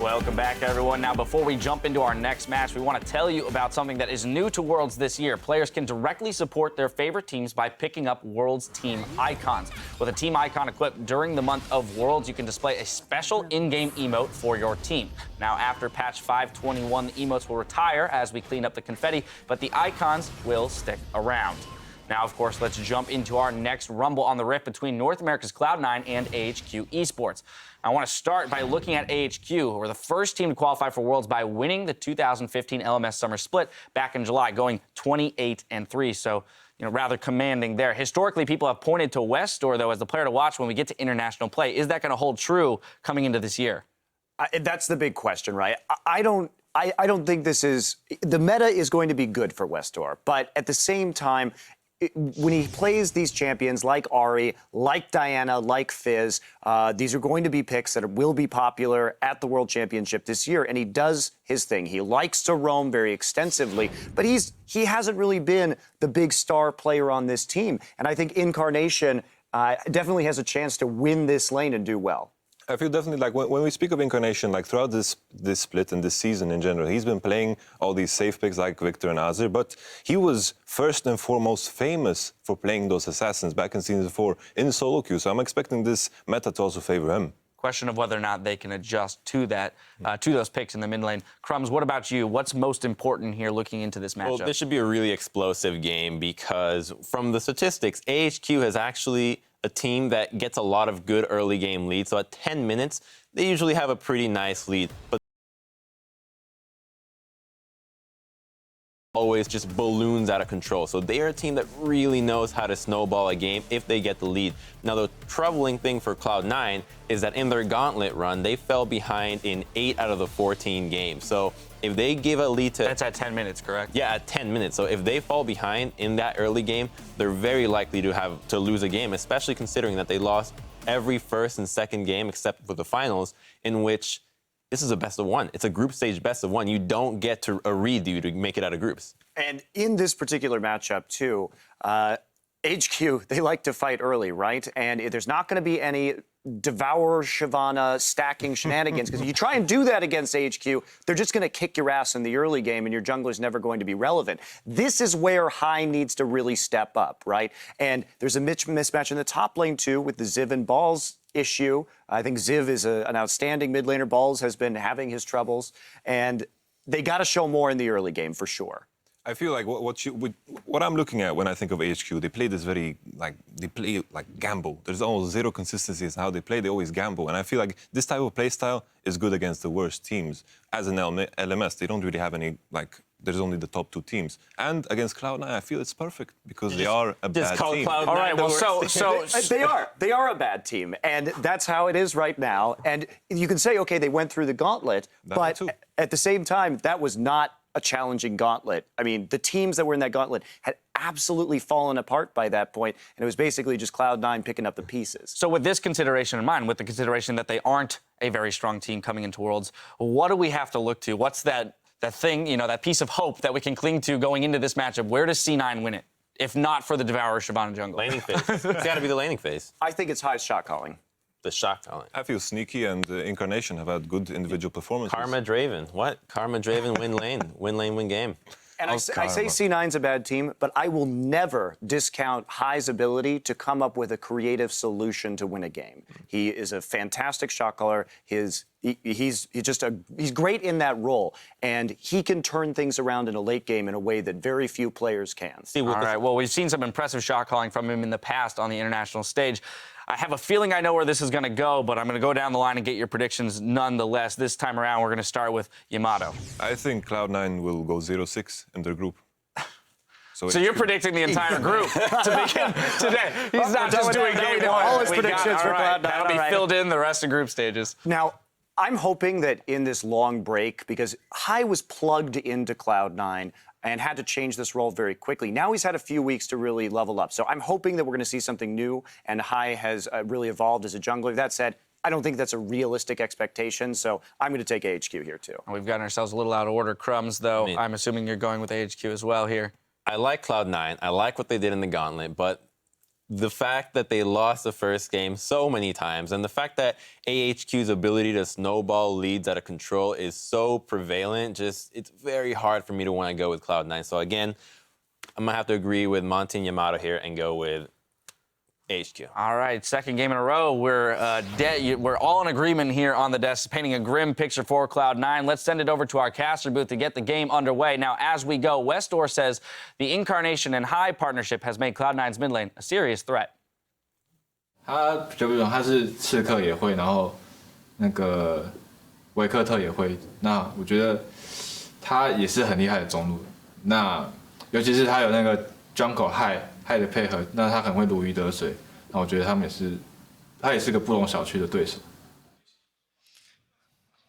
Welcome back, everyone. Now, before we jump into our next match, we want to tell you about something that is new to Worlds this year. Players can directly support their favorite teams by picking up Worlds team icons. With a team icon equipped during the month of Worlds, you can display a special in-game emote for your team. Now, after patch 5.21, the emotes will retire as we clean up the confetti, but the icons will stick around. Now, of course, let's jump into our next Rumble on the Rift between North America's Cloud9 and AHQ Esports. I want to start by looking at AHQ, who were the first team to qualify for Worlds by winning the 2015 LMS Summer Split back in July, going 28-3. So, rather commanding there. Historically, people have pointed to Westor, though, as the player to watch when we get to international play. Is that going to hold true coming into this year? That's the big question, right? I don't think this is the meta is going to be good for Westor, but at the same time, when he plays these champions like Ari, like Diana, like Fizz, these are going to be picks that will be popular at the World Championship this year, and he does his thing. He likes to roam very extensively, but he hasn't really been the big star player on this team, and I think Incarnation definitely has a chance to win this lane and do well. I feel definitely like when we speak of Incarnation, like throughout this split and this season in general, he's been playing all these safe picks like Victor and Azir, but he was first and foremost famous for playing those assassins back in Season 4 in solo queue, so I'm expecting this meta to also favor him. Question of whether or not they can adjust to that, to those picks in the mid lane. Crumbs, what about you? What's most important here looking into this matchup? Well, this should be a really explosive game because from the statistics, AHQ has actually a team that gets a lot of good early game leads. So at 10 minutes, they usually have a pretty nice lead. But always just balloons out of control. So they are a team that really knows how to snowball a game if they get the lead. Now, the troubling thing for Cloud9 is that in their gauntlet run, they fell behind in 8 out of the 14 games. So if they give a lead to... That's at 10 minutes, correct? Yeah, at 10 minutes. So if they fall behind in that early game, they're very likely to lose a game, especially considering that they lost every first and second game except for the finals, in which this is a best of one. It's a group stage best of one. You don't get to a redo to make it out of groups. And in this particular matchup, too, HQ, they like to fight early, right? And there's not going to be any Devourer, Shyvana stacking shenanigans, because if you try and do that against HQ, they're just going to kick your ass in the early game, and your jungler's never going to be relevant. This is where High needs to really step up, right? And there's a mismatch in the top lane, too, with the Ziv and Balls issue. I think Ziv is an outstanding mid laner. Balls has been having his troubles, and they got to show more in the early game for sure. I feel like what I'm looking at when I think of HQ, they play this gamble. There's almost zero consistency in how they play. They always gamble, and I feel like this type of play style is good against the worst teams. As an LMS, they don't really have any there's only the top 2 teams. And against Cloud9, I feel it's perfect because they are a bad team. All right, well, so they are a bad team, and that's how it is right now. And you can say, okay, they went through the gauntlet, but at the same time, that was not a challenging gauntlet. I mean, the teams that were in that gauntlet had absolutely fallen apart by that point, and it was basically just Cloud9 picking up the pieces. So with this consideration in mind, with the consideration that they aren't a very strong team coming into Worlds, what do we have to look to? What's that thing, that piece of hope that we can cling to going into this matchup? Where does C9 win it, if not for the Devourer Shyvana jungle? Laning phase. It's got to be the laning phase. I think it's High's shot calling. The shot calling. I feel Sneaky and Incarnation have had good individual performances. Karma Draven. What? Karma Draven win lane. Win lane, win game. And I say C9's a bad team, but I will never discount High's ability to come up with a creative solution to win a game. He is a fantastic shot caller. He's great in that role, and he can turn things around in a late game in a way that very few players can. All right, well, we've seen some impressive shot calling from him in the past on the international stage. I have a feeling I know where this is going to go, but I'm going to go down the line and get your predictions nonetheless. This time around, we're going to start with Yamato. I think Cloud9 will go 0-6 in their group. So you're predicting the entire group to begin today. He's not just doing game one. All his predictions for Cloud9. That'll be filled in the rest of group stages. Now, I'm hoping that in this long break, because High was plugged into Cloud9 and had to change this role very quickly. Now he's had a few weeks to really level up. So I'm hoping that we're going to see something new, and High has really evolved as a jungler. That said, I don't think that's a realistic expectation, so I'm going to take AHQ here, too. We've gotten ourselves a little out of order. Crumbs, though, I'm assuming you're going with AHQ as well here. I like Cloud9. I like what they did in the gauntlet, but the fact that they lost the first game so many times and the fact that AHQ's ability to snowball leads out of control is so prevalent, it's very hard for me to want to go with Cloud9. So again, I'm going to have to agree with Monty and Yamato here and go with AHQ. All right, second game in a row. We're all in agreement here on the desk, painting a grim picture for Cloud9. Let's send it over to our caster booth to get the game underway. Now, as we go, Westdoor says the Incarnation and High partnership has made Cloud9's mid lane a serious threat. 他比较不同，他是刺客也会，然后那个维克特也会。那我觉得他也是很厉害的中路。那尤其是他有那个 Jungle High 的配合，那他很会如鱼得水。那我觉得他也是个不容小觑的对手。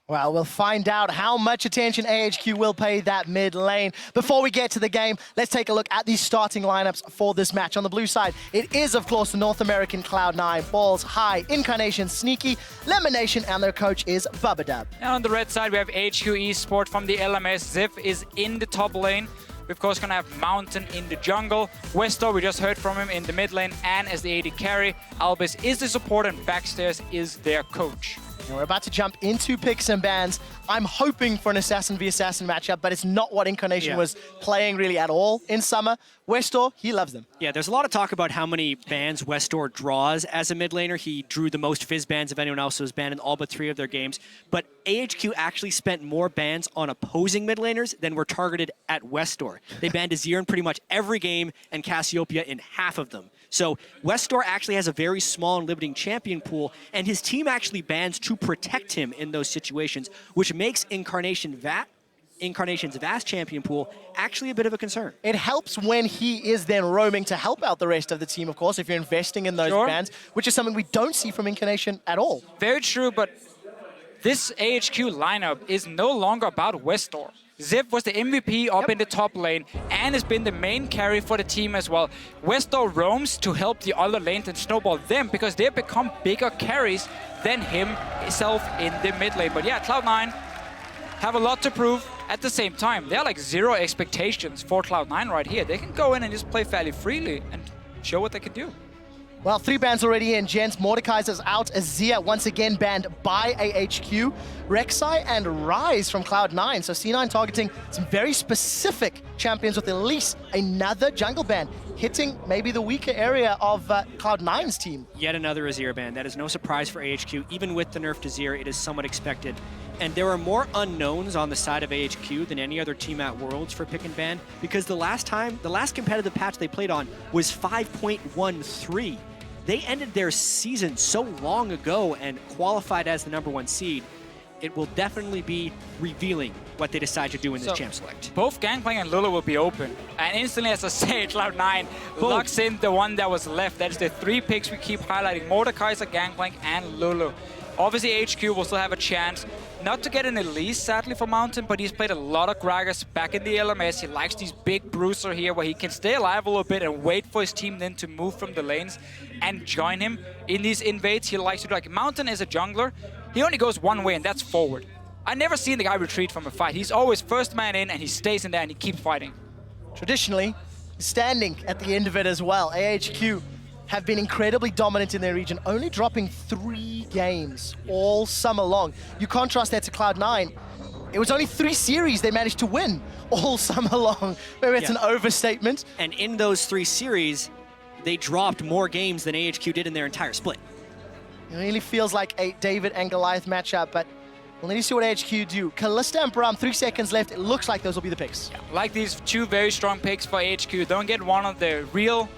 Well, we'll find out how much attention AHQ will pay that mid lane. Before we get to the game, let's take a look at the starting lineups for this match. On the blue side, it is, of course, the North American Cloud9, Balls, High, Incarnation, Sneaky, Lemonation, and their coach is W1D1. And on the red side, we have AHQ Esport from the LMS. Ziv is in the top lane. We're, of course, going to have Mountain in the jungle. Westor, we just heard from him in the mid lane and as the AD carry. Albus is the support and Backstairs is their coach. And we're about to jump into picks and bans. I'm hoping for an Assassin v Assassin matchup, but it's not what Incarnation was playing really at all in summer. Westor, he loves them. Yeah, there's a lot of talk about how many bans Westor draws as a mid laner. He drew the most Fizz bans of anyone else who was banned in all but 3 of their games. But AHQ actually spent more bans on opposing mid laners than were targeted at Westor. They banned Azir in pretty much every game and Cassiopeia in half of them. So Westor actually has a very small and limiting champion pool, and his team actually bans to protect him in those situations, which makes Incarnation's vast champion pool actually a bit of a concern. It helps when he is then roaming to help out the rest of the team, of course, if you're investing in those bans, which is something we don't see from Incarnation at all. Very true, but this AHQ lineup is no longer about Westor. Ziv was the MVP up in the top lane and has been the main carry for the team as well. Westor roams to help the other lanes and snowball them because they've become bigger carries than himself in the mid lane. But yeah, Cloud9 have a lot to prove. At the same time, they're like 0 expectations for Cloud9 right here. They can go in and just play fairly freely and show what they can do. Well, 3 bans already in, gents. Mordekaiser's out. Azir once again banned by AHQ. Rek'Sai and Rise from Cloud9. So C9 targeting some very specific champions with at least another jungle ban, hitting maybe the weaker area of Cloud9's team. Yet another Azir ban. That is no surprise for AHQ. Even with the nerf to Azir, it is somewhat expected. And there are more unknowns on the side of AHQ than any other team at Worlds for pick and ban, because the last competitive patch they played on was 5.13. They ended their season so long ago and qualified as the #1 seed. It will definitely be revealing what they decide to do in this champ select. Both Gangplank and Lulu will be open. And instantly, as I say, Cloud9 locks in the one that was left. That is the 3 picks we keep highlighting. Mordekaiser, Gangplank, and Lulu. Obviously, HQ will still have a chance. Not to get an Elise, sadly, for Mountain, but he's played a lot of Gragas back in the LMS. He likes these big bruiser here where he can stay alive a little bit and wait for his team then to move from the lanes and join him in these invades. He likes to do, like, Mountain is a jungler. He only goes one way, and that's forward. I've never seen the guy retreat from a fight. He's always first man in, and he stays in there, and he keeps fighting. Traditionally, standing at the end of it as well. AHQ have been incredibly dominant in their region, only dropping 3 games all summer long. You contrast that to Cloud9, it was only 3 series they managed to win all summer long. Maybe it's an overstatement. And in those 3 series, they dropped more games than AHQ did in their entire split. It really feels like a David and Goliath matchup, but we'll need to see what AHQ do. Kalista and Braum, 3 seconds left. It looks like those will be the picks. Yeah, like these 2 very strong picks for AHQ. Don't get one of the real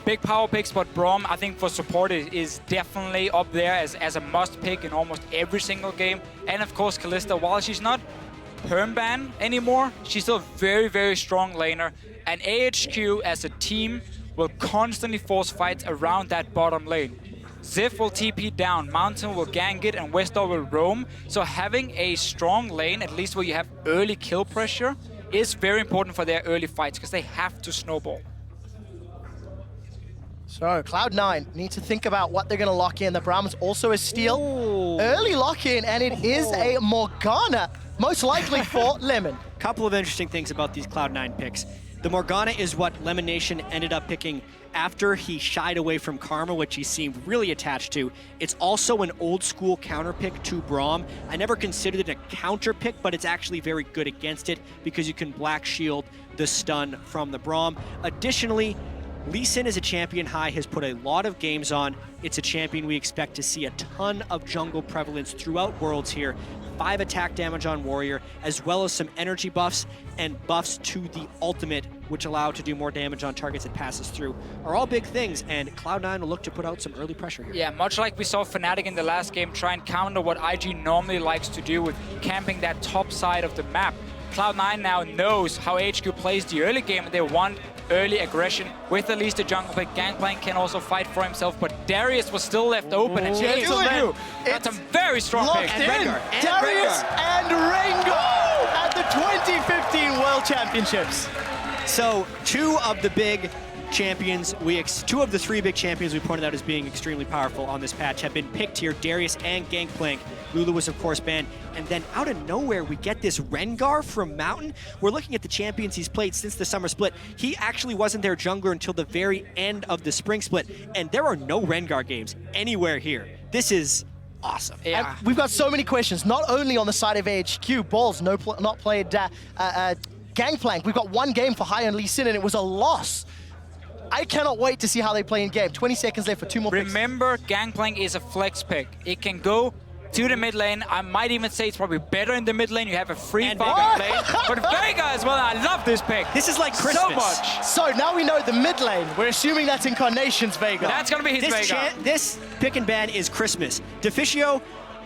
big power picks, but Braum, I think for support is definitely up there as a must pick in almost every single game. And of course, Kalista, while she's not perm-ban anymore, she's still a very, very strong laner. And AHQ as a team will constantly force fights around that bottom lane. Ziv will TP down, Mountain will gank it, and Westor will roam. So having a strong lane, at least where you have early kill pressure, is very important for their early fights because they have to snowball. So Cloud9 need to think about what they're going to lock in. The Brahmins also a steal. Ooh. Early lock-in, and it is a Morgana, most likely for Lemon. Couple of interesting things about these Cloud9 picks. The Morgana is what Lemon Nation ended up picking after he shied away from Karma, which he seemed really attached to. It's also an old school counter pick to Braum. I never considered it a counter pick, but it's actually very good against it because you can Black Shield the stun from the Braum. Additionally, Lee Sin as a champion high has put a lot of games on. It's a champion we expect to see a ton of jungle prevalence throughout Worlds here. 5 attack damage on Warrior, as well as some energy buffs and buffs to the ultimate, which allow to do more damage on targets it passes through, are all big things, and Cloud9 will look to put out some early pressure here. Yeah, much like we saw Fnatic in the last game try and counter what IG normally likes to do with camping that top side of the map. Cloud9 now knows how AHQ plays the early game, and they want early aggression with at least a jungle pick. Gangplank can also fight for himself, but Darius was still left open, and Gentleman got some very strong picks. Darius and Rengar at the 2015 World Championships. So 2 of the big champions, 2 of the 3 big champions we pointed out as being extremely powerful on this patch have been picked here, Darius and Gangplank. Lulu was of course banned, and then out of nowhere we get this Rengar from Mountain. We're looking at the champions he's played since the summer split. He actually wasn't their jungler until the very end of the spring split, and there are no Rengar games anywhere here. This is awesome. Yeah. And we've got so many questions, not only on the side of AHQ, Balls not played Gangplank. We've got 1 game for High on Lee Sin, and it was a loss. I cannot wait to see how they play in game. 20 seconds left for 2 more picks. Remember, Gangplank is a flex pick. It can go to the mid lane. I might even say it's probably better in the mid lane. You have a free farming lane. But Vega as well, I love this pick. This is like Christmas. So much. So now we know the mid lane. We're assuming that's Incarnation's Vega. That's going to be his Vega. This pick and ban is Christmas. Deficio,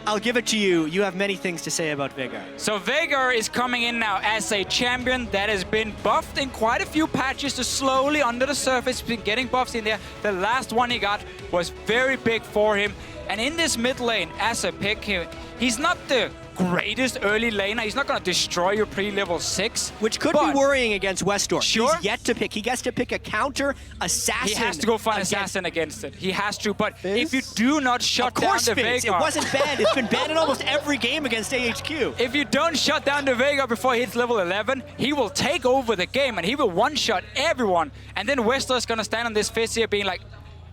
I'll give it to you. You have many things to say about Vega. So Vega is coming in now as a champion that has been buffed in quite a few patches to slowly under the surface. He's been getting buffs in there. The last one he got was very big for him. And in this mid lane, as a pick here, he's not the greatest early laner. He's not going to destroy your pre-level 6. Which could be worrying against Westdoor. Sure. He's yet to pick. He gets to pick a counter assassin. He has to go find assassin against it. He has to. But if you do not shut down the Vega... It wasn't banned. It's been banned in almost every game against AHQ. If you don't shut down the Vega before he hits level 11, he will take over the game and he will one-shot everyone. And then Westdoor is going to stand on this fist here being like,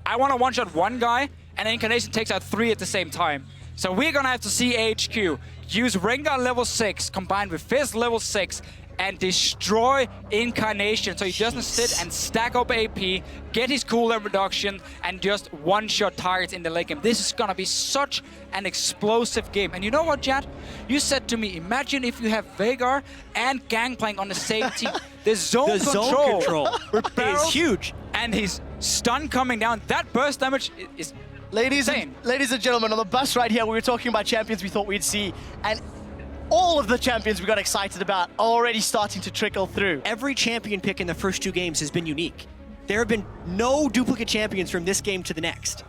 I want to one-shot one guy, and Incarnation takes out 3 at the same time. So we're going to have to see AHQ use Rengar level 6 combined with Fizz level 6 and destroy Incarnation so he doesn't sit and stack up AP, get his cooldown reduction, and just one-shot targets in the late game. This is going to be such an explosive game. And you know what, Jad? You said to me, imagine if you have Veigar and Gangplank on the same team. The zone control is huge. And his stun coming down. That burst damage is Ladies and gentlemen, on the bus right here, we were talking about champions we thought we'd see, and all of the champions we got excited about are already starting to trickle through. Every champion pick in the first 2 games has been unique. There have been no duplicate champions from this game to the next,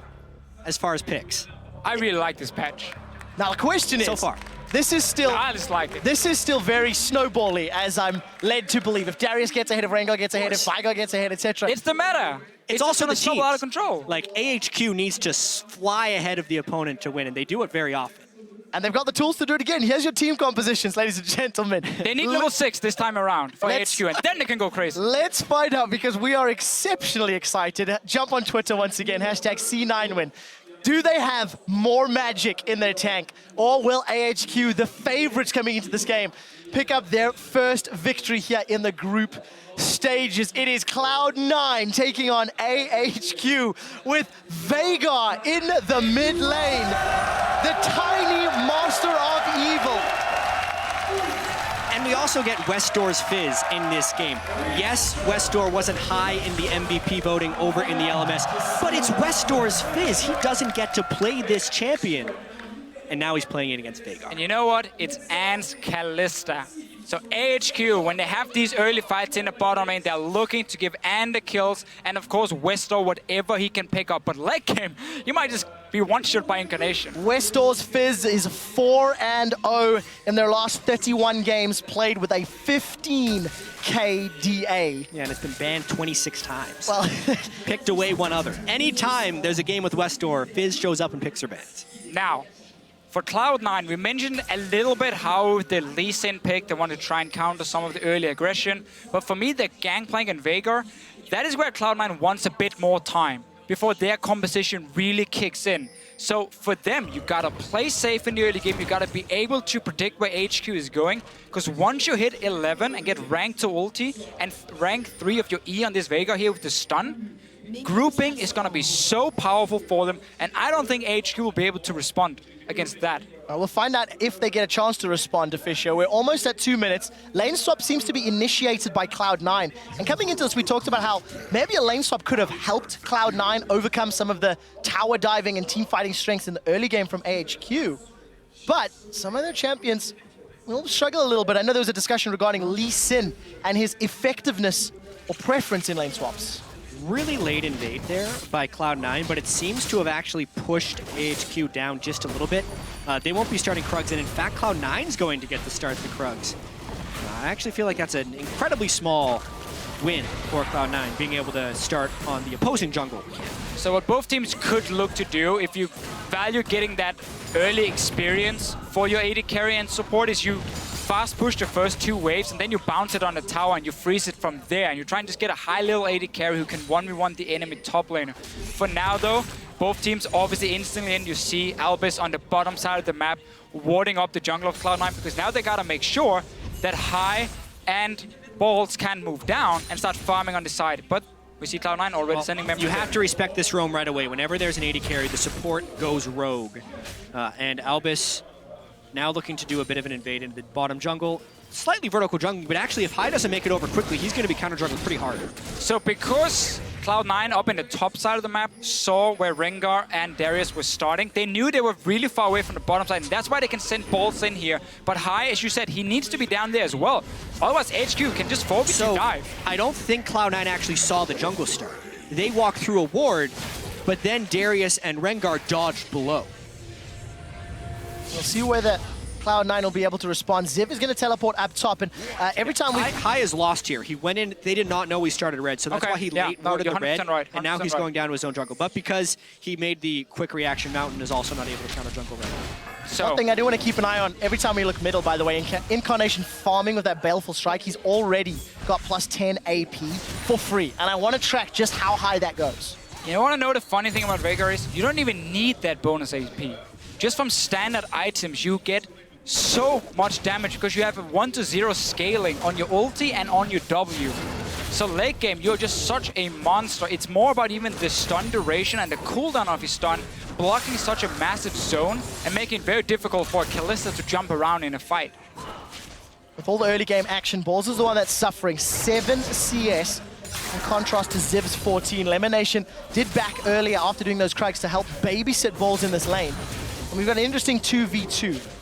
as far as picks. I really like this patch. Now the question is, so far, this is still I just like it. This is still very snowbally, as I'm led to believe. If Darius gets ahead, if Rengar gets ahead, if Veigar gets ahead, etc. It's the meta. It's also the teams out of control. Like AHQ needs to fly ahead of the opponent to win, and they do it very often. And they've got the tools to do it again. Here's your team compositions, ladies and gentlemen. They need level 6 this time around for AHQ, and then they can go crazy. Let's find out, because we are exceptionally excited. Jump on Twitter once again, hashtag C9win. Do they have more magic in their tank? Or will AHQ, the favorites coming into this game, pick up their first victory here in the group stages? It is Cloud9 taking on AHQ with Veigar in the mid lane. The tiny master of evil. And we also get Westdoor's Fizz in this game. Yes, Westdoor wasn't high in the MVP voting over in the LMS, but it's Westdoor's Fizz. He doesn't get to play this champion. And now he's playing it against Veigar. And you know what? It's Ant's Kalista. So AHQ, when they have these early fights in the bottom lane, they're looking to give Ant the kills, and of course Westdoor whatever he can pick up. But late game, you might just be one-shot by Incarnation. Westdoor's Fizz is 4-0 in their last 31 games, played with a 15 KDA. Yeah, and it's been banned 26 times. Well, picked away one other. Anytime there's a game with Westdoor, Fizz shows up and picks her bans. Now, For Cloud9, we mentioned a little bit how the Lee Sin pick, they want to try and counter some of the early aggression. But for me, the Gangplank and Veigar, that is where Cloud9 wants a bit more time before their composition really kicks in. So for them, you gotta play safe in the early game. You gotta be able to predict where HQ is going. Because once you hit 11 and get rank to ulti and rank 3 of your E on this Veigar here with the stun, grouping is gonna be so powerful for them. And I don't think HQ will be able to respond against that. We'll find out if they get a chance to respond to Fisher. We're almost at 2 minutes. Lane swap seems to be initiated by Cloud9. And coming into this, we talked about how maybe a lane swap could have helped Cloud9 overcome some of the tower diving and team fighting strengths in the early game from AHQ. But some of their champions will struggle a little bit. I know there was a discussion regarding Lee Sin and his effectiveness or preference in lane swaps. Really late invade there by Cloud9, but it seems to have actually pushed AHQ down just a little bit. They won't be starting Krugs, and in fact, Cloud9's going to get the start the Krugs. I actually feel like that's an incredibly small win for Cloud9, being able to start on the opposing jungle. So what both teams could look to do, if you value getting that early experience for your AD carry and support, is you fast push the first 2 waves and then you bounce it on the tower and you freeze it from there. And you try and just get a high level AD carry who can 1v1 the enemy top laner. For now though, both teams obviously instantly in. You see Albus on the bottom side of the map warding up the jungle of Cloud9, because now they gotta make sure that High and Balls can move down and start farming on the side. But we see Cloud9 already sending members. You have to respect this roam right away. Whenever there's an AD carry, the support goes rogue. And Albus now looking to do a bit of an invade into the bottom jungle. Slightly vertical jungle, but actually if High doesn't make it over quickly, he's going to be counter-jungled pretty hard. So because Cloud9 up in the top side of the map saw where Rengar and Darius were starting, they knew they were really far away from the bottom side, and that's why they can send Balls in here. But High, as you said, he needs to be down there as well. Otherwise, HQ can just focus and dive. I don't think Cloud9 actually saw the jungle start. They walked through a ward, but then Darius and Rengar dodged below. We'll see whether Cloud9 will be able to respond. Ziv is going to teleport up top, and every time we... High is lost here. He went in, they did not know he started red, so that's why he late warded the red, right, and now he's going down to his own jungle. But because he made the quick reaction, Mountain is also not able to counter jungle red. So one thing I do want to keep an eye on, every time we look middle, by the way, Incarnation farming with that Baleful Strike, he's already got plus 10 AP for free, and I want to track just how high that goes. You want to know the funny thing about Veigar is you don't even need that bonus AP. Just from standard items, you get so much damage because you have a 1-to-0 scaling on your ulti and on your W. So late game, you're just such a monster. It's more about even the stun duration and the cooldown of his stun, blocking such a massive zone and making it very difficult for Kalista to jump around in a fight. With all the early game action, Balls is the one that's suffering 7 CS. In contrast to Ziv's 14. Lemonation did back earlier after doing those Krugs to help babysit Balls in this lane. And we've got an interesting 2v2.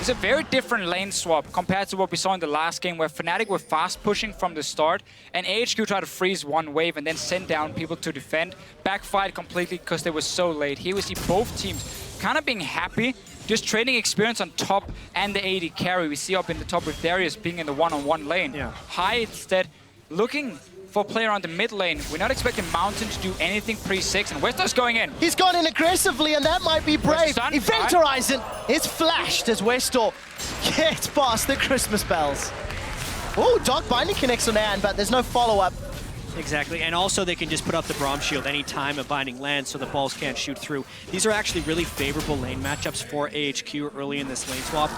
It's a very different lane swap compared to what we saw in the last game, where Fnatic were fast pushing from the start and AHQ tried to freeze one wave and then send down people to defend. Backfired completely because they were so late. Here we see both teams kind of being happy, just trading experience on top and the AD carry. We see up in the top with Darius being in the one-on-one lane. Yeah. High instead looking for a player on the mid lane. We're not expecting Mountain to do anything pre-6, and Wester's going in. He's gone in aggressively, and that might be brave. Event Horizon is flashed as Westor gets past the Christmas bells. Oh, Dark Binding connects on Anne, but there's no follow-up. Exactly, and also they can just put up the Braum Shield anytime a Binding lands so the Balls can't shoot through. These are actually really favorable lane matchups for AHQ early in this lane swap.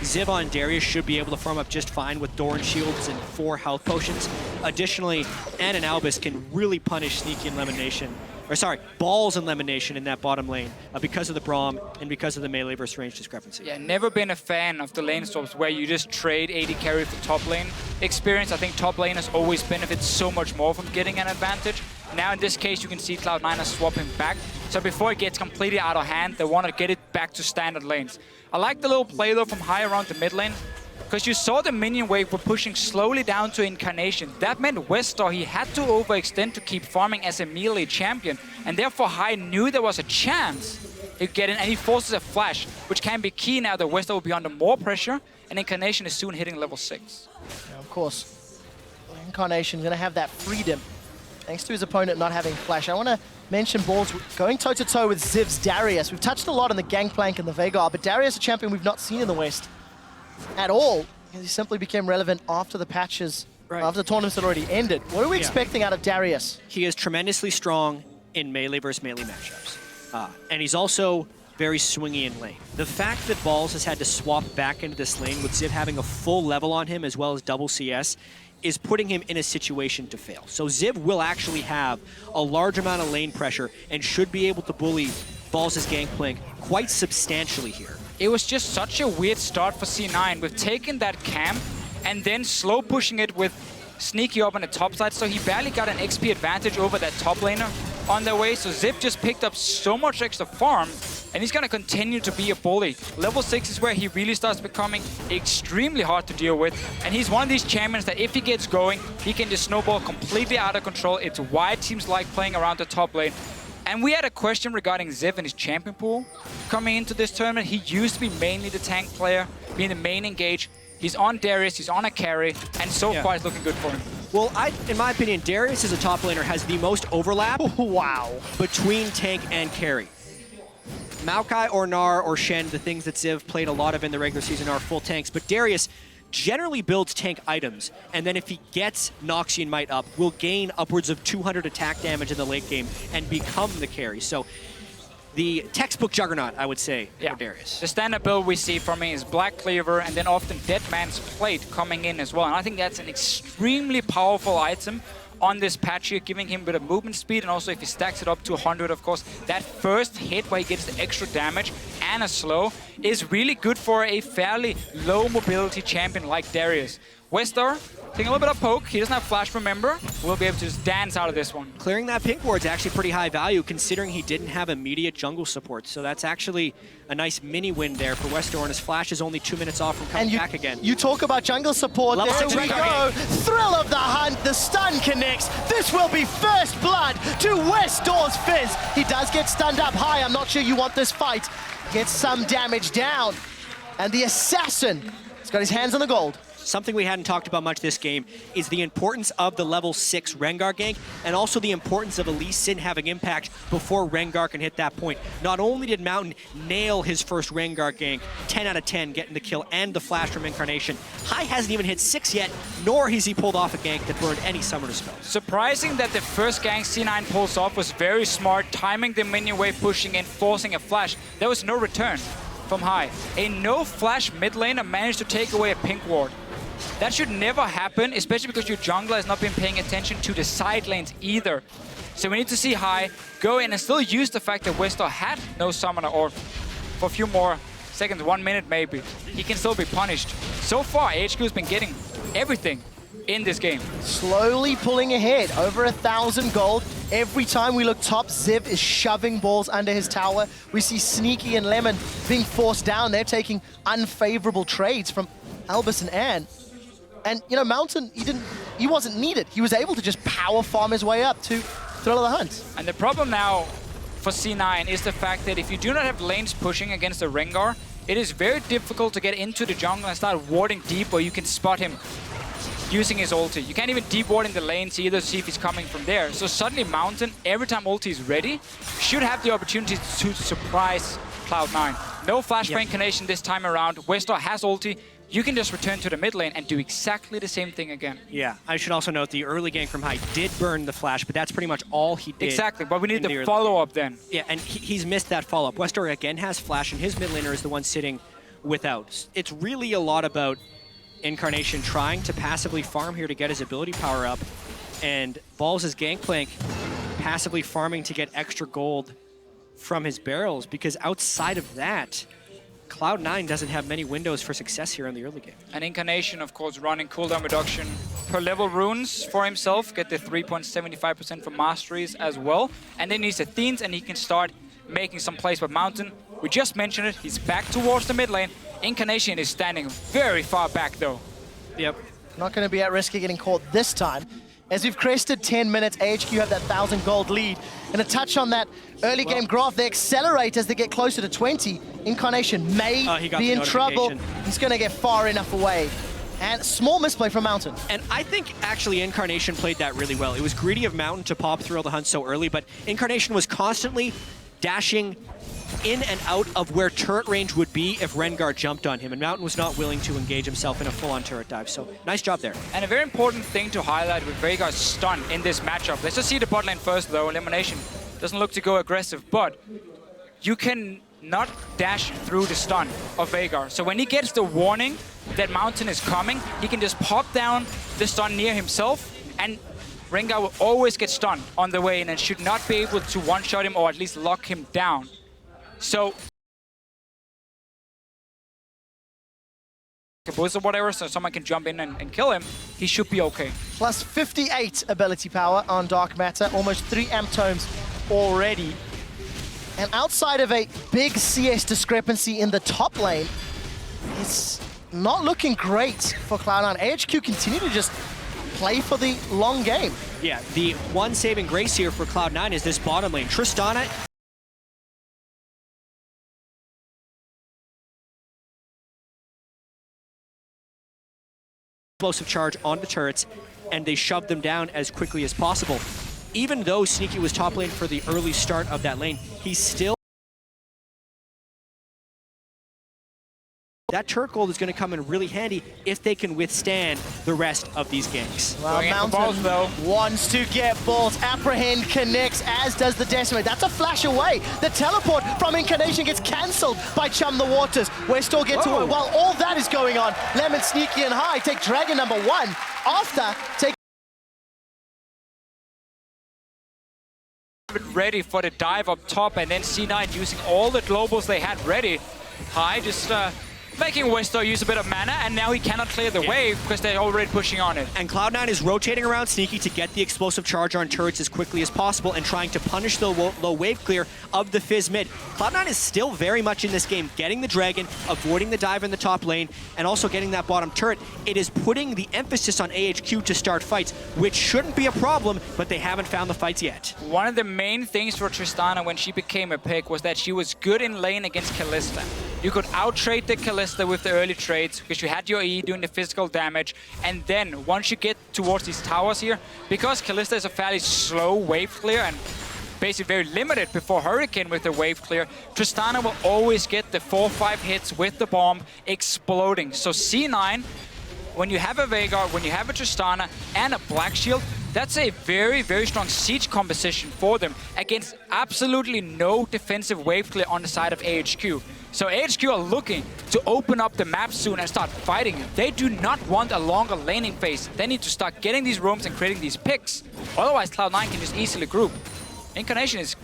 Ziv on Darius should be able to farm up just fine with Doran Shields and 4 health potions. Additionally, Anne and Albus can really punish Sneaky and Lemonation, or sorry, Balls and Lemonation in that bottom lane because of the Braum and because of the melee versus range discrepancy. Yeah, never been a fan of the lane swaps where you just trade AD carry for top lane experience. I think top laners always benefit so much more from getting an advantage. Now in this case, you can see Cloud9 are swapping back. So before it gets completely out of hand, they want to get it back to standard lanes. I like the little play though from High around the mid lane, because you saw the minion wave were pushing slowly down to Incarnation. That meant Westor, he had to overextend to keep farming as a melee champion, and therefore High knew there was a chance he'd get in, and he forces a flash, which can be key now that Westor will be under more pressure, and Incarnation is soon hitting level 6. Yeah, of course, Incarnation going to have that freedom, thanks to his opponent not having flash. I want to mentioned balls going toe-to-toe with Ziv's Darius. We've touched a lot on the Gangplank and the Veigar, but Darius, a champion we've not seen in the West at all. He simply became relevant after the patches, after the tournaments had already ended. What are we expecting out of Darius? He is tremendously strong in melee versus melee matchups. And he's also very swingy in lane. The fact that Balls has had to swap back into this lane with Ziv having a full level on him as well as double CS is putting him in a situation to fail. So Ziv will actually have a large amount of lane pressure and should be able to bully Balls' Gangplank quite substantially here. It was just such a weird start for C9. We've taken that camp and then slow pushing it with Sneaky up on the top side, so he barely got an XP advantage over that top laner on their way. So Ziv just picked up so much extra farm, and he's going to continue to be a bully. Level 6 is where he really starts becoming extremely hard to deal with, and he's one of these champions that if he gets going, he can just snowball completely out of control. It's why teams like playing around the top lane. And we had a question regarding Ziv and his champion pool coming into this tournament. He used to be mainly the tank player, being the main engage. He's on Darius, he's on a carry, and so far it's looking good for him. Well, in my opinion, Darius as a top laner has the most overlap between tank and carry. Maokai or Gnar or Shen, the things that Ziv played a lot of in the regular season, are full tanks, but Darius generally builds tank items, and then if he gets Noxian Might up, will gain upwards of 200 attack damage in the late game and become the carry. So the textbook juggernaut, I would say, for Darius. The standard build we see from him is Black Cleaver and then often Dead Man's Plate coming in as well. And I think that's an extremely powerful item on this patch here, giving him a bit of movement speed, and also if he stacks it up to 100, of course, that first hit where he gets the extra damage and a slow is really good for a fairly low mobility champion like Darius. Westar taking a little bit of poke. He doesn't have flash, remember. We'll be able to just dance out of this one. Clearing that pink ward's actually pretty high value considering he didn't have immediate jungle support. So that's actually a nice mini win there for Westar, and his flash is only 2 minutes off from coming back again. You talk about jungle support. Level There 6 we go. Thrill of the hunt. The stun connects. This will be first blood to Westar's Fizz. He does get stunned up high. I'm not sure you want this fight. Gets some damage down. And the assassin has got his hands on the gold. Something we hadn't talked about much this game is the importance of the level 6 Rengar gank, and also the importance of Elise Sin having impact before Rengar can hit that point. Not only did Mountain nail his first Rengar gank, 10 out of 10 getting the kill and the flash from Incarnation, Hai hasn't even hit 6 yet, nor has he pulled off a gank that burned any summoner spells. Surprising that the first gank C9 pulls off was very smart, timing the minion wave, pushing in, forcing a flash. There was no return from Hai. A no flash mid laner managed to take away a pink ward. That should never happen, especially because your jungler has not been paying attention to the side lanes either. So we need to see Hai go in and still use the fact that Westar had no summoner, or for a few more seconds, 1 minute maybe, he can still be punished. So far, AHQ has been getting everything in this game. Slowly pulling ahead, over 1,000 gold. Every time we look top, Ziv is shoving balls under his tower. We see Sneaky and Lemon being forced down. They're taking unfavorable trades from Albus and Anne. And, you know, Mountain, he wasn't needed. He was able to just power farm his way up to Thrill of the Hunt. And the problem now for C9 is the fact that if you do not have lanes pushing against the Rengar, it is very difficult to get into the jungle and start warding deep where you can spot him using his ulti. You can't even deep ward in the lanes either to see if he's coming from there. So suddenly Mountain, every time ulti is ready, should have the opportunity to surprise Cloud9. No flash for Incarnation this time around. Westar has ulti. You can just return to the mid lane and do exactly the same thing again. Yeah, I should also note the early gank from Hai did burn the flash, but that's pretty much all he did. Exactly, but we need the follow-up then. Yeah, and he's missed that follow-up. Westar again has flash, and his mid laner is the one sitting without. It's really a lot about Incarnation trying to passively farm here to get his ability power up, and Balls' Gangplank passively farming to get extra gold from his barrels, because outside of that, Cloud9 doesn't have many windows for success here in the early game. And Incarnation, of course, running cooldown reduction per level runes for himself, get the 3.75% for masteries as well. And then he's Athenes, and he can start making some plays with Mountain. We just mentioned it, he's back towards the mid lane. Incarnation is standing very far back though. Yep. Not going to be at risk of getting caught this time. As we've crested 10 minutes, AHQ have that 1,000 gold lead. And a touch on that early game graph, they accelerate as they get closer to 20. Incarnation may be in trouble. He's going to get far enough away. And small misplay from Mountain. And I think actually Incarnation played that really well. It was greedy of Mountain to pop through the hunt so early, but Incarnation was constantly dashing in and out of where turret range would be if Rengar jumped on him, and Mountain was not willing to engage himself in a full-on turret dive, so nice job there. And a very important thing to highlight with Veigar's stun in this matchup. Let's just see the bot lane first, though. Elimination doesn't look to go aggressive, but you can not dash through the stun of Veigar. So when he gets the warning that Mountain is coming, he can just pop down the stun near himself, and Rengar will always get stunned on the way in and should not be able to one-shot him or at least lock him down. So, or whatever, so someone can jump in and kill him, he should be okay. Plus 58 ability power on Dark Matter, almost 3 amp tomes already. And outside of a big CS discrepancy in the top lane, it's not looking great for Cloud9. AHQ continue to just play for the long game. Yeah, the one saving grace here for Cloud9 is this bottom lane. Tristana explosive charge on the turrets, and they shoved them down as quickly as possible. Even though Sneaky was top lane for the early start of that lane, he's still... That turret gold is going to come in really handy if they can withstand the rest of these ganks. Well, Mountain wants to get balls. Apprehend connects, as does the Decimate. That's a flash away. The teleport from Incarnation gets cancelled by Chum the Waters. Westall gets away. While all that is going on, Lemon, Sneaky, and High take Dragon number 1 after taking ready for the dive up top, and then C9 using all the globals they had ready. High just making Westo use a bit of mana, and now he cannot clear the wave because they're already pushing on it. And Cloud9 is rotating around Sneaky to get the explosive charge on turrets as quickly as possible and trying to punish the low wave clear of the Fizz mid. Cloud9 is still very much in this game, getting the Dragon, avoiding the dive in the top lane, and also getting that bottom turret. It is putting the emphasis on AHQ to start fights, which shouldn't be a problem, but they haven't found the fights yet. One of the main things for Tristana when she became a pick was that she was good in lane against Kalista. You could out-trade the Kalista with the early trades because you had your E doing the physical damage, and then once you get towards these towers here, because Kalista is a fairly slow wave clear and basically very limited before Hurricane with the wave clear, Tristana will always get the 4-5 hits with the bomb exploding. So C9, when you have a Veigar, when you have a Tristana and a Black Shield, that's a very, very strong siege composition for them against absolutely no defensive wave clear on the side of AHQ. So AHQ are looking to open up the map soon and start fighting. They do not want a longer laning phase. They need to start getting these roams and creating these picks. Otherwise, Cloud9 can just easily group. Incarnation is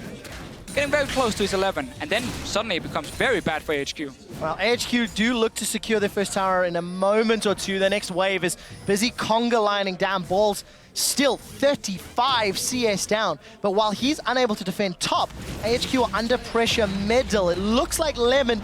getting very close to his 11, and then suddenly it becomes very bad for AHQ. Well, AHQ do look to secure their first tower in a moment or two. The next wave is busy conga lining down. Balls still 35 CS down. But while he's unable to defend top, AHQ are under pressure middle. It looks like Lemon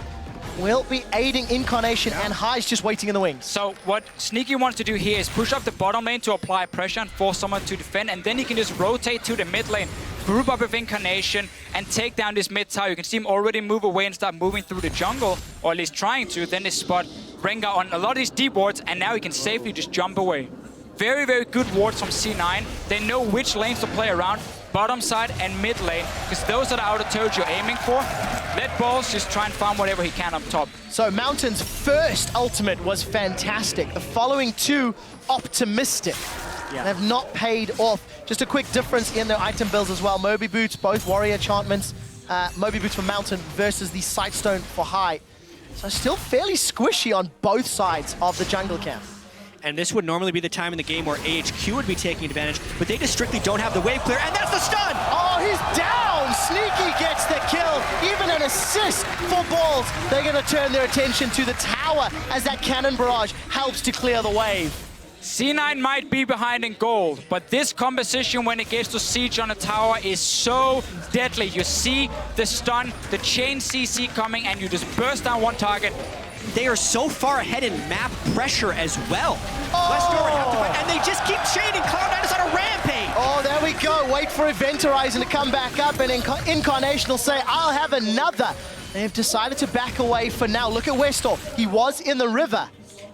will be aiding Incarnation, and High's just waiting in the wings. So what Sneaky wants to do here is push up the bottom lane to apply pressure and force someone to defend, and then he can just rotate to the mid lane, group up with Incarnation, and take down this mid tower. You can see him already move away and start moving through the jungle, or at least trying to. Then they spot Rengar on a lot of these deep wards, and now he can safely just jump away. Very, very good wards from C9. They know which lanes to play around, bottom side and mid lane, because those are the outer turrets you're aiming for. Let Balls just try and farm whatever he can up top. So Mountain's first ultimate was fantastic. The following two, optimistic. Yeah. Have not paid off. Just a quick difference in their item builds as well. Moby Boots, both warrior enchantments. Moby Boots for Mountain versus the Sightstone for High. So still fairly squishy on both sides of the jungle camp. And this would normally be the time in the game where AHQ would be taking advantage, but they just strictly don't have the wave clear, and that's the stun! Oh, he's down! Sneaky gets the kill, even an assist for Balls. They're gonna turn their attention to the tower as that cannon barrage helps to clear the wave. C9 might be behind in gold, but this composition when it gets to siege on a tower is so deadly. You see the stun, the chain CC coming, and you just burst down one target. They are so far ahead in map pressure as well. Westdoor would have to fight, and they just keep chaining. Cloud9 is on a rampage. Oh, there we go. Wait for Eventorizer to come back up, and Incarnation will say, I'll have another. They've decided to back away for now. Look at Westdoor. He was in the river.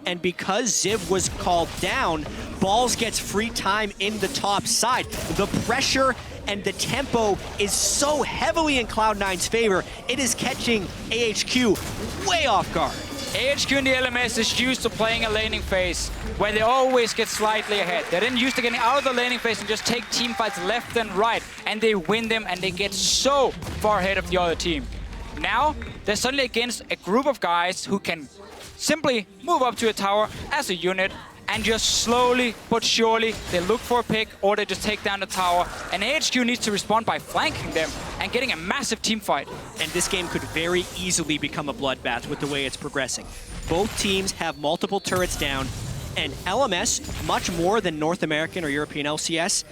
And because Ziv was called down, Balls gets free time in the top side. The pressure and the tempo is so heavily in Cloud9's favor, it is catching AHQ way off guard. AHQ in the LMS is used to playing a laning phase where they always get slightly ahead. They're then used to getting out of the laning phase and just take team fights left and right, and they win them and they get so far ahead of the other team. Now, they're suddenly against a group of guys who can simply move up to a tower as a unit and just slowly but surely they look for a pick or they just take down the tower. And AHQ needs to respond by flanking them and getting a massive team fight. And this game could very easily become a bloodbath with the way it's progressing. Both teams have multiple turrets down, and LMS, much more than North American or European LCS,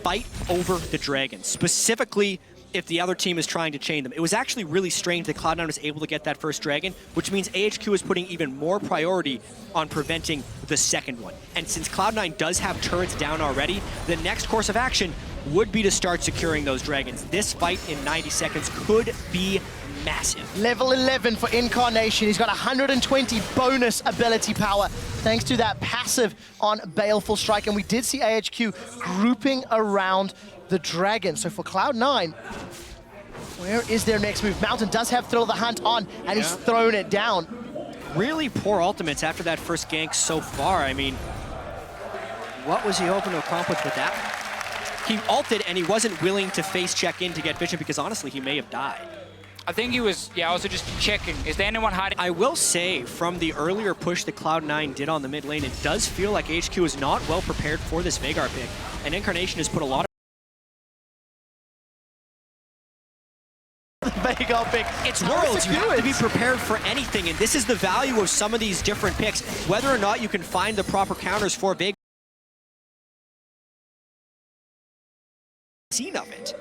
fight over the Dragon, specifically if the other team is trying to chain them. It was actually really strange that Cloud9 was able to get that first Dragon, which means AHQ is putting even more priority on preventing the second one. And since Cloud9 does have turrets down already, the next course of action would be to start securing those Dragons. This fight in 90 seconds could be massive. Level 11 for Incarnation. He's got 120 bonus ability power thanks to that passive on Baleful Strike. And we did see AHQ grouping around the Dragon. So for Cloud9, where is their next move? Mountain does have Thrill of the Hunt on, and he's thrown it down. Really poor ultimates after that first gank so far. I mean, what was he hoping to accomplish with that? He ulted and he wasn't willing to face check in to get vision because honestly, he may have died. I think he was, also just checking. Is there anyone hiding? I will say, from the earlier push that Cloud9 did on the mid lane, it does feel like HQ is not well prepared for this Veigar pick. And Incarnation has put a lot of Veigar pick. It's Worlds, you have to be prepared for anything, and this is the value of some of these different picks. Whether or not you can find the proper counters for Veigar. Scene of it.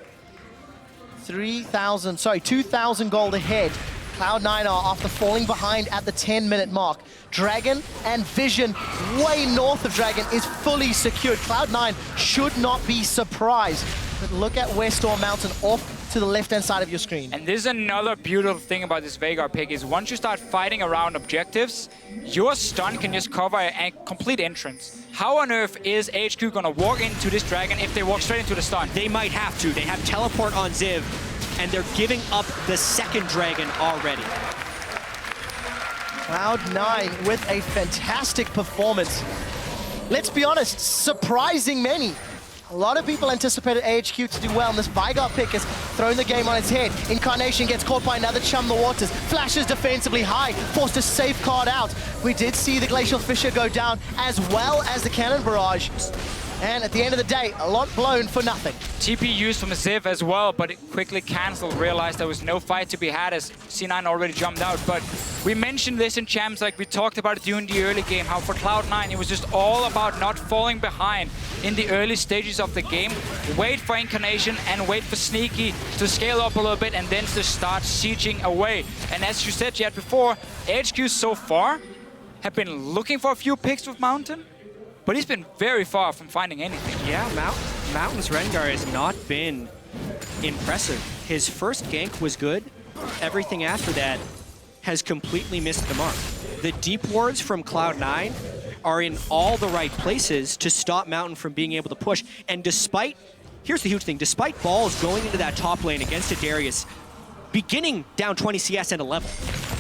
2,000 gold ahead. Cloud9 are after falling behind at the 10-minute mark. Dragon and Vision, way north of Dragon, is fully secured. Cloud9 should not be surprised. But look at Westor Mountain off to the left-hand side of your screen. And this is another beautiful thing about this Veigar pick is once you start fighting around objectives, your stun can just cover a complete entrance. How on earth is HQ gonna walk into this Dragon if they walk straight into the stun? They might have to. They have teleport on Ziv, and they're giving up the second Dragon already. Cloud9 with a fantastic performance. Let's be honest, surprising many. A lot of people anticipated AHQ to do well, and this Veigar pick has thrown the game on its head. Incarnation gets caught by another Chum the Waters. Flashes defensively high, forced to safeguard out. We did see the Glacial Fissure go down, as well as the Cannon Barrage. And at the end of the day, a lot blown for nothing. TP used from Ziv as well, but it quickly cancelled. Realized there was no fight to be had as C9 already jumped out. But we mentioned this in Champs, like we talked about it during the early game, how for Cloud9 it was just all about not falling behind in the early stages of the game. Wait for Incarnation and wait for Sneaky to scale up a little bit and then to start sieging away. And as you said yet before, AHQ so far have been looking for a few picks with Mountain, but he's been very far from finding anything. Yeah, Mountain's Rengar has not been impressive. His first gank was good. Everything after that has completely missed the mark. The deep wards from Cloud9 are in all the right places to stop Mountain from being able to push. And despite, here's the huge thing, despite Balls going into that top lane against a Darius, beginning down 20 CS and a level,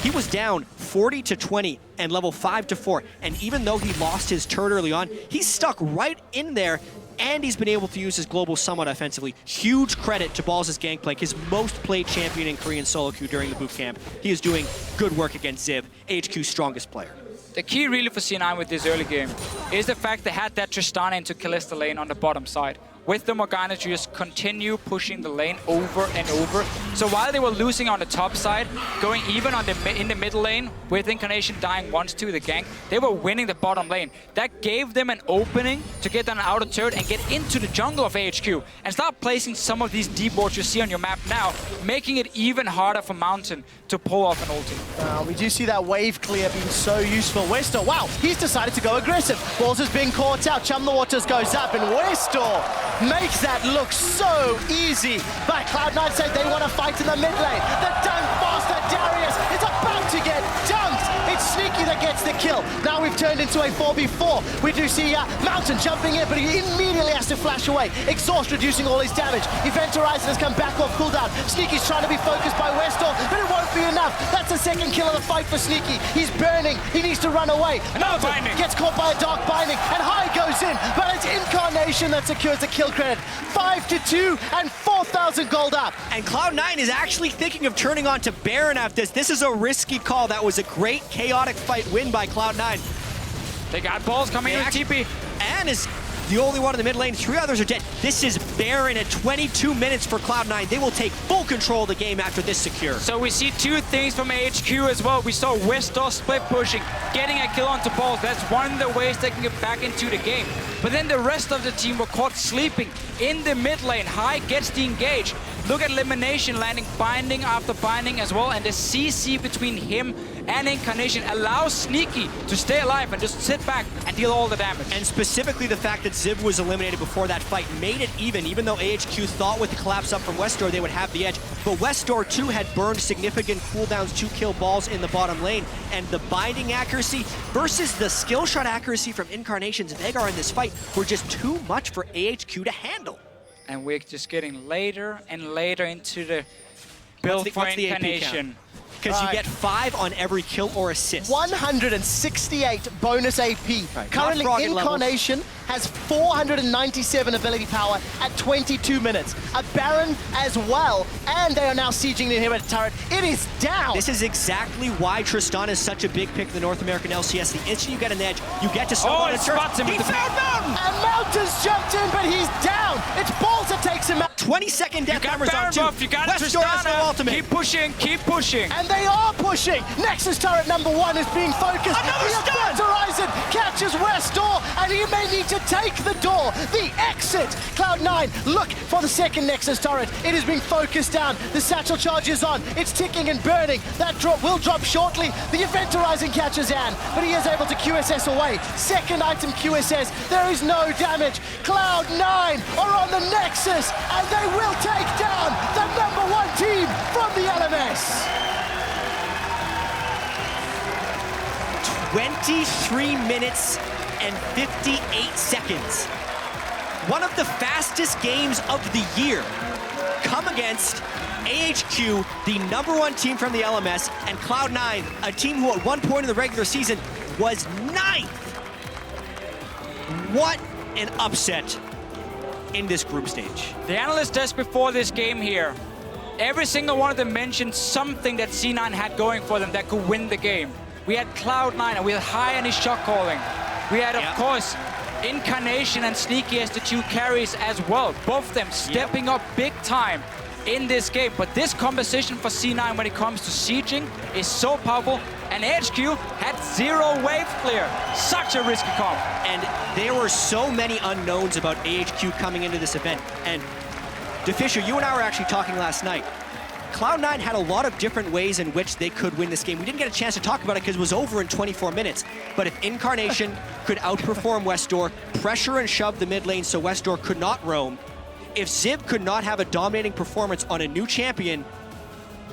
he was down 40 to 20 and level 5 to 4. And even though he lost his turret early on, he's stuck right in there, and he's been able to use his global somewhat offensively. Huge credit to Balls' gangplank, his most played champion in Korean solo queue during the boot camp. He is doing good work against Ziv, AHQ's strongest player. The key really for C9 with this early game is the fact they had that Tristana into Kalista lane on the bottom side. With the Morgana to just continue pushing the lane over and over. So while they were losing on the top side, going even on in the middle lane, with Incarnation dying once to the gank, they were winning the bottom lane. That gave them an opening to get on an outer turret and get into the jungle of AHQ and start placing some of these deep wards you see on your map now, making it even harder for Mountain to pull off an ulti. We do see that wave clear being so useful. Westor, wow, he's decided to go aggressive. Balls has been caught out. Chum the Waters goes up, and Westor makes that look so easy. But Cloud9 said they want to fight in the mid lane. The dunk master Darius is about to get dunked. It's Sneaky that gets the kill. Now we've turned into a 4v4. We do see Mountain jumping in, but he immediately has to flash away. Exhaust reducing all his damage. Event Horizon has come back off cooldown. Sneaky's trying to be focused by Westall, but it won't be enough. That's the second kill of the fight for Sneaky. He's burning. He needs to run away. Another Mountain binding. gets caught by a dark binding, and High goes in, but it's Incarnation that secures the kill credit. 5-2 and 4,000 gold up. And Cloud9 is actually thinking of turning on to Baron after this. This is a risky call. That was a great chaotic fight win by Cloud9. They got balls coming in with TP. Anne is the only one in the mid lane. 3 others are dead. This is Baron at 22 minutes for Cloud9. They will take full control of the game after this secure. So we see 2 things from AHQ as well. We saw Westall split pushing, getting a kill onto balls. That's one of the ways they can get back into the game. But then the rest of the team were caught sleeping in the mid lane. High gets the engage. Look at Elimination landing binding after binding as well. And the CC between him and Incarnation allows Sneaky to stay alive and just sit back and deal all the damage. And specifically the fact that Ziv was eliminated before that fight made it even though AHQ thought with the collapse up from Westdoor they would have the edge. But Westdoor too had burned significant cooldowns to kill balls in the bottom lane. And the binding accuracy versus the skill shot accuracy from Incarnation's Veigar in this fight were just too much for AHQ to handle. And we're just getting later and later into the build for what's the AP Incarnation. Because you get 5 on every kill or assist. 168 bonus AP. Right, Currently, not Froggen Incarnation has 497 ability power at 22 minutes. A Baron as well, and they are now sieging the inhibitor turret. It is down. This is exactly why Tristan is such a big pick in the North American LCS. The instant you get an edge, you get to snowball it spots him He with the found Mountain! And Mountain's jumped in, but he's down. It's Balls that takes him out. 20-second death You got numbers on Baron 2. buff, you got Westdoor has no Tristana. ultimate. Keep pushing, keep pushing. And they are pushing. Nexus turret number 1 is being focused. Another the stun! Event Horizon catches Westdoor, and he may need to take the door. The exit. Cloud9 look for the second Nexus turret. It is being focused down. The satchel charge is on. It's ticking and burning. That drop will drop shortly. The Event Horizon catches Anne, but he is able to QSS away. Second item QSS. There is no damage. Cloud9 are on the Nexus, and they will take down the number 1 team from the LMS. 23 minutes and 58 seconds. One of the fastest games of the year come against AHQ, the number 1 team from the LMS, and Cloud9, a team who at one point in the regular season was 9th. What an upset in this group stage. The analyst desk before this game here, every single one of them mentioned something that C9 had going for them that could win the game. We had Cloud9 and we had High on his shot calling. We had, of course, Incarnation and Sneaky as the 2 carries as well. Both of them stepping up big time in this game. But this composition for C9 when it comes to sieging is so powerful. And AHQ had 0 wave clear. Such a risky comp. And there were so many unknowns about AHQ coming into this event. And DeFisher, you and I were actually talking last night. Cloud9 had a lot of different ways in which they could win this game. We didn't get a chance to talk about it because it was over in 24 minutes. But if Incarnation could outperform Westdoor, pressure and shove the mid lane so Westdoor could not roam, if Ziv could not have a dominating performance on a new champion,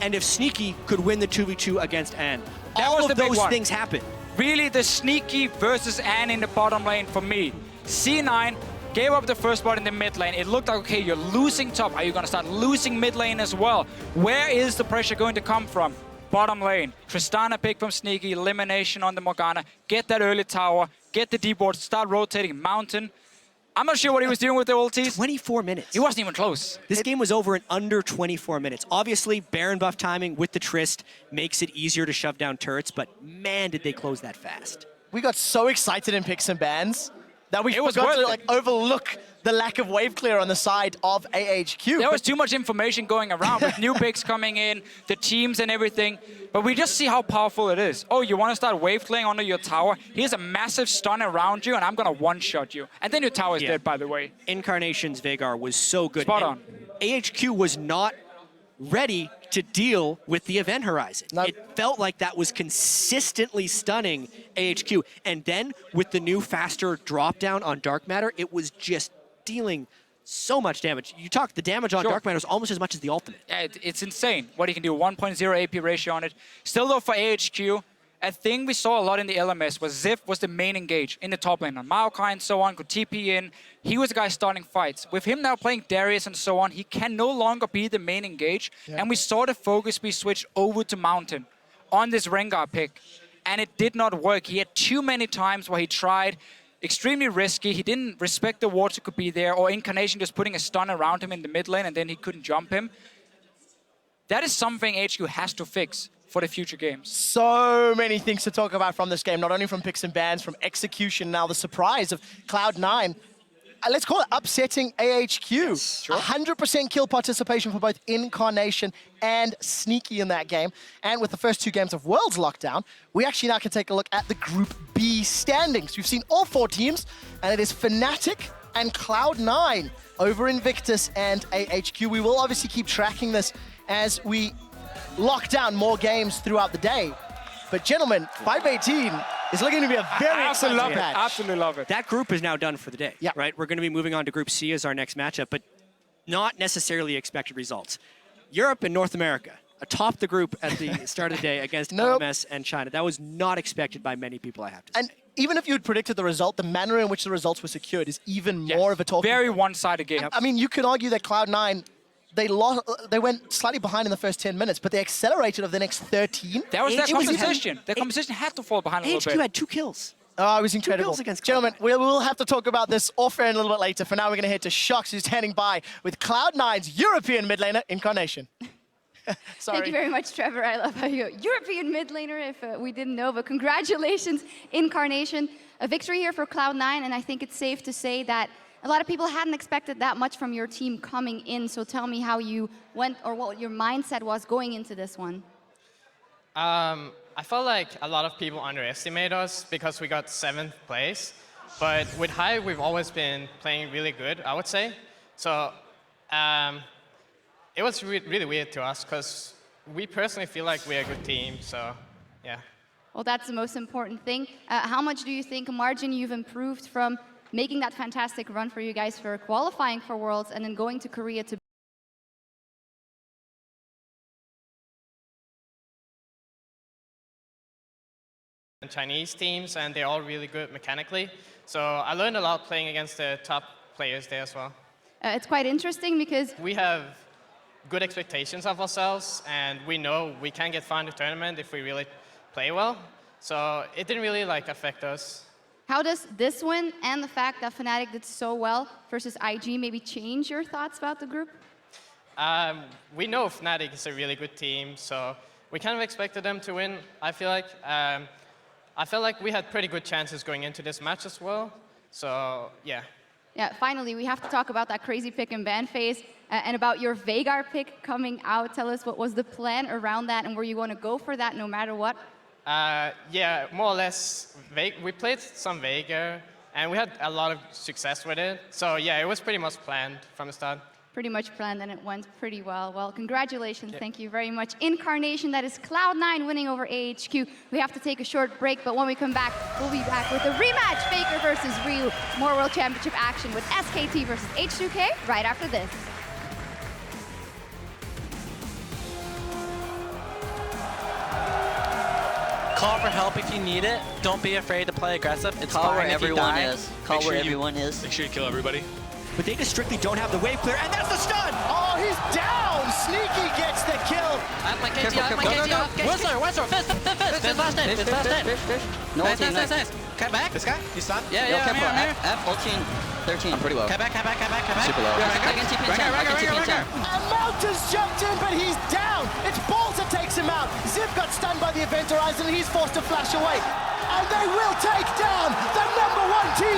and if Sneaky could win the 2v2 against Anne. All of those things happen. Really, the Sneaky versus Anne in the bottom lane for me. C9 gave up the first spot in the mid lane. It looked like, okay, you're losing top. Are you going to start losing mid lane as well? Where is the pressure going to come from? Bottom lane. Tristana pick from Sneaky, elimination on the Morgana. Get that early tower, get the deep ward, start rotating Mountain. I'm not sure what he was doing with the ultis. 24 minutes. He wasn't even close. This game was over in under 24 minutes. Obviously, Baron buff timing with the Trist makes it easier to shove down turrets, but man, did they close that fast. We got so excited in picks and bans that we was forgot to worth it. overlook the lack of wave clear on the side of AHQ. There was too much information going around with new picks coming in, the teams and everything. But we just see how powerful it is. Oh, you want to start wave clearing under your tower? Here's a massive stun around you, and I'm going to one-shot you. And then your tower is dead, by the way. Incarnation's Veigar was so good. Spot on. AHQ was not ready to deal with the event horizon. Nope. It felt like that was consistently stunning AHQ. And then with the new faster drop down on Dark Matter, it was just dealing so much damage. You talk, the damage on Dark Matter is almost as much as the ultimate. Yeah, it's insane what he can do. 1.0 AP ratio on it. Still though for AHQ, a thing we saw a lot in the LMS was Ziv was the main engage in the top lane. And Maokai and so on could TP in. He was the guy starting fights. With him now playing Darius and so on, he can no longer be the main engage. Yeah. And we saw the focus be switched over to Mountain on this Rengar pick. And it did not work. He had too many times where he tried. Extremely risky. He didn't respect the wards that could be there, or Incarnation just putting a stun around him in the mid lane and then he couldn't jump him. That is something AHQ has to fix for the future games. So many things to talk about from this game, not only from picks and bans, from execution, now the surprise of Cloud9. Let's call it upsetting AHQ. Sure. 100% kill participation for both Incarnation and Sneaky in that game. And with the first 2 games of Worlds lockdown, we actually now can take a look at the Group B standings. We've seen all 4 teams, and it is Fnatic and Cloud9 over Invictus and AHQ. We will obviously keep tracking this as we lock down more games throughout the day. But gentlemen, 518 is looking to be a very exciting match. Absolutely love it. That group is now done for the day, right? We're going to be moving on to Group C as our next matchup, but not necessarily expected results. Europe and North America atop the group at the start of the day against LMS and China. That was not expected by many people, I have to say. And even if you had predicted the result, the manner in which the results were secured is even more of a talking. Very one-sided game. I mean, you could argue that Cloud9, they went slightly behind in the first 10 minutes, but they accelerated over the next 13. That was their composition. Their composition had to fall behind a little bit. AHQ had 2 kills. Oh, it was incredible. 2 kills against Gentlemen, we will have to talk about this off-air a little bit later. For now, we're going to head to Shox, who's standing by with Cloud9's European mid laner, Incarnation. Sorry. Thank you very much, Trevor. I love how you're European mid laner, if we didn't know, but congratulations, Incarnation. A victory here for Cloud9, and I think it's safe to say that a lot of people hadn't expected that much from your team coming in, so tell me how you went, or what your mindset was going into this one. I felt like a lot of people underestimate us because we got 7th place, but with Hive, we've always been playing really good, I would say. So it was really weird to us because we personally feel like we're a good team, so yeah. Well, that's the most important thing. How much do you think, Margin, you've improved from making that fantastic run for you guys for qualifying for Worlds and then going to Korea to Chinese teams, and they're all really good mechanically. So I learned a lot playing against the top players there as well. It's quite interesting because we have good expectations of ourselves, and we know we can get far in the tournament if we really play well. So it didn't really affect us. How does this win and the fact that Fnatic did so well versus IG maybe change your thoughts about the group? We know Fnatic is a really good team, so we kind of expected them to win. I feel like I felt like we had pretty good chances going into this match as well. So yeah. Yeah. Finally, we have to talk about that crazy pick and ban phase and about your Veigar pick coming out. Tell us what was the plan around that and were you going to go for that no matter what? Yeah, more or less. We played some Veigar, and we had a lot of success with it. So yeah, it was pretty much planned from the start. Pretty much planned, and it went pretty well. Well, congratulations. Thank you very much. Incarnation, that is Cloud9 winning over AHQ. We have to take a short break, but when we come back, we'll be back with a rematch, Faker versus Ryu. More World Championship action with SKT versus H2K right after this. Call for help if you need it. Don't be afraid to play aggressive. It's Call fine where if everyone you die. is. Call where everyone is. Make sure you kill everybody. But they just strictly don't have the wave clear, and that's the stun! Oh, he's down! Sneaky gets the kill. I have my KT, I have my KT. Whistler, fist, last hit. No ulti, Nice. Cut back. This guy? He's stunned? Yeah, Yo, I'm here. F, ulti, 13. I'm pretty low. Cut back. Super low. I can TP in 10. I can TP in 10. And Mountain's jumped in, but he's down. It's Balls that takes him out. Ziv got stunned by the Event Horizon, and he's forced to flash away. And they will take down the #1 team